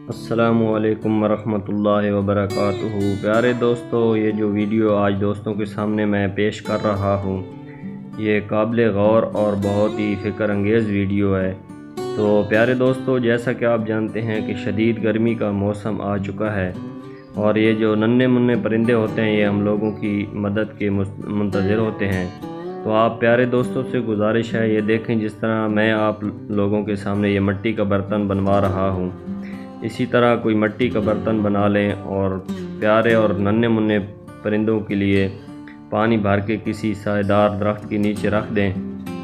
अस्सलामुअलैकुम वरहमतुल्लाहि वबरकातुहू। प्यारे दोस्तों, ये जो वीडियो आज दोस्तों के सामने मैं पेश कर रहा हूँ, ये काबिल गौर और बहुत ही फ़िक्र अंगेज़ वीडियो है। तो प्यारे दोस्तों, जैसा कि आप जानते हैं कि शदीद गर्मी का मौसम आ चुका है और ये जो नन्हे मुन्ने परिंदे होते हैं, ये हम लोगों की मदद के मुंतज़िर होते हैं। तो आप प्यारे दोस्तों से गुजारिश है, ये देखें जिस तरह मैं आप लोगों के सामने ये मिट्टी का बर्तन बनवा रहा हूँ, इसी तरह कोई मिट्टी का बर्तन बना लें और प्यारे और नन्हे मुन्ने परिंदों के लिए पानी भर के किसी साएदार दरख्त के नीचे रख दें,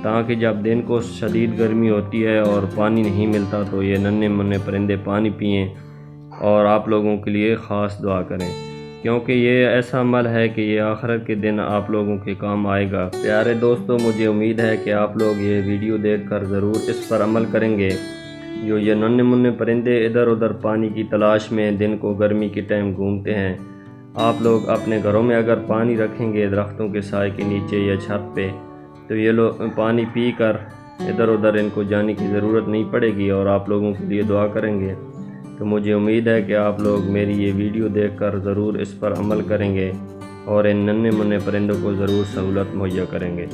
ताकि जब दिन को शदीद गर्मी होती है और पानी नहीं मिलता तो ये नन्हे मुन्ने परिंदे पानी पिएं और आप लोगों के लिए ख़ास दुआ करें, क्योंकि ये ऐसा अमल है कि ये आखिरत के दिन आप लोगों के काम आएगा। प्यारे दोस्तों, मुझे उम्मीद है कि आप लोग ये वीडियो देखकर ज़रूर इस पर अमल करेंगे। जो ये नन्हे मुन्ने परिंदे इधर उधर पानी की तलाश में दिन को गर्मी के टाइम घूमते हैं, आप लोग अपने घरों में अगर पानी रखेंगे दरख्तों के साए के नीचे या छत पे, तो ये लोग पानी पी कर इधर उधर इनको जाने की ज़रूरत नहीं पड़ेगी और आप लोगों के लिए दुआ करेंगे। तो मुझे उम्मीद है कि आप लोग मेरी ये वीडियो देखकर ज़रूर इस पर अमल करेंगे और इन नन्हे मुन्ने परिंदों को ज़रूर सहूलत मुहैया करेंगे।